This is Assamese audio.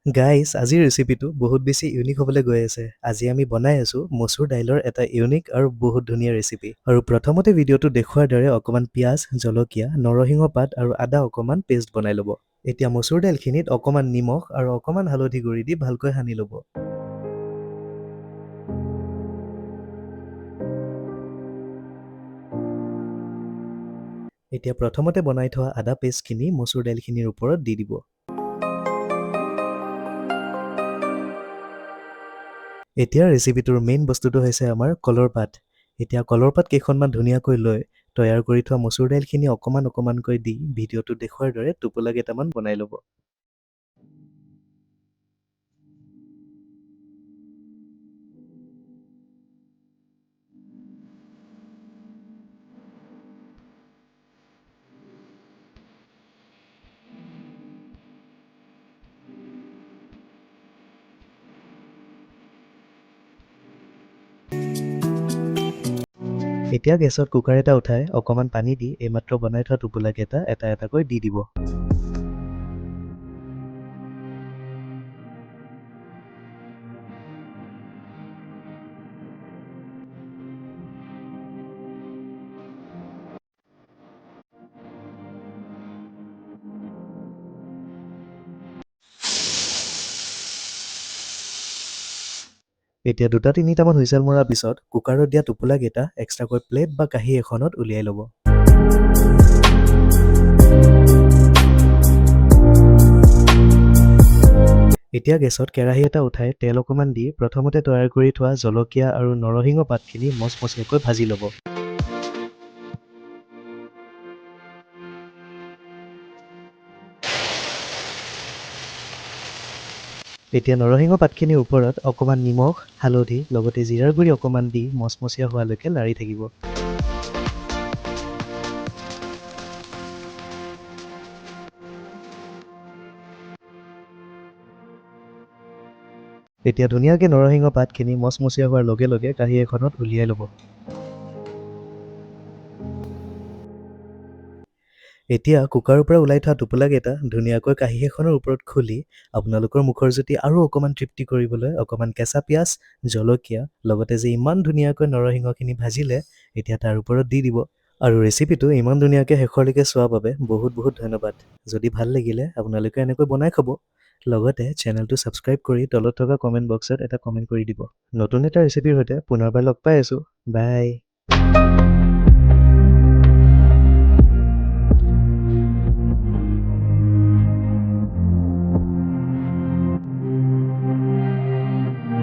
গাইজ, আজিৰ ৰেচিপিটো বহুত বেছি ইউনিক হ'বলৈ গৈ আছে। আজি আমি বনাই আছোঁ মচুৰ দাইলৰ এটা ইউনিক আৰু বহুত ধুনীয়া ৰেচিপি। আৰু প্ৰথমতে ভিডিঅ'টো দেখুৱাৰ দৰে অকণমান পিঁয়াজ, জলকীয়া, নৰসিংহ পাত আৰু আদা অকণমান পেষ্ট বনাই ল'ব। এতিয়া মচুৰ দাইলখিনিত অকণমান নিমখ আৰু অকণমান হালধি গুড়ি দি ভালকৈ সানি ল'ব। এতিয়া প্ৰথমতে বনাই থোৱা আদা পেষ্টখিনি মচুৰ দাইলখিনিৰ ওপৰত দি দিব। এতিয়া ৰেচিপিটোৰ মেইন বস্তুটো হৈছে আমাৰ কলৰ পাত। এতিয়া কলৰ পাত কেইখনমান ধুনীয়াকৈ লৈ তৈয়াৰ কৰি থোৱা মচুৰ দাইলখিনি অকণমানকৈ দি ভিডিঅ'টোত দেখুৱাৰ দৰে টোপোলা কেইটামান বনাই ল'ব। এতিয়া গেছত কুকাৰ এটা উঠাই অকণমান পানী দি এইমাত্ৰ বনাই থোৱা টোপোলাকেইটা এটা এটাকৈ দি দিব। এতিয়া 2-3টামান হুইচেল মৰাৰ পিছত কুকাৰত দিয়া টোপোলাকেইটা এক্সট্ৰাকৈ প্লেট বা কাঁহী এখনত উলিয়াই ল'ব। এতিয়া গেছত কেৰাহী এটা উঠাই তেল অকণমান দি প্ৰথমতে তৈয়াৰ কৰি থোৱা জলকীয়া আৰু নৰসিংহ পাতখিনি মচমচীয়াকৈ ভাজি ল'ব। এতিয়া নৰসিংহ পাতখিনিৰ ওপৰত অকণমান নিমখ, হালধি লগতে জিৰাৰ গুড়ি অকণমান দি মচমচীয়া হোৱালৈকে লাৰি থাকিব। এতিয়া ধুনীয়াকৈ নৰসিংহ পাতখিনি মচমচীয়া হোৱাৰ লগে লগে কাঁহী এখনত উলিয়াই ল'ব। এতিয়া কুকাৰৰ পৰা ওলাই থোৱা টোপোলাকেইটা ধুনীয়াকৈ কাঁহী এখনৰ ওপৰত খুলি আপোনালোকৰ মুখৰ জুতি আৰু অকণমান তৃপ্তি কৰিবলৈ অকণমান কেঁচা পিঁয়াজ, জলকীয়া লগতে যে ইমান ধুনীয়াকৈ নৰসিংহখিনি ভাজিলে এতিয়া তাৰ ওপৰত দি দিব। আৰু ৰেচিপিটো ইমান ধুনীয়াকৈ শেষৰলৈকে চোৱাৰ বাবে বহুত বহুত ধন্যবাদ। যদি ভাল লাগিলে আপোনালোকে এনেকৈ বনাই খাব। লগতে চেনেলটো ছাবস্ক্ৰাইব কৰি তলত থকা কমেণ্ট বক্সত এটা কমেণ্ট কৰি দিব। নতুন এটা ৰেচিপিৰ সৈতে পুনৰবাৰ লগ পাই আছোঁ। বাই।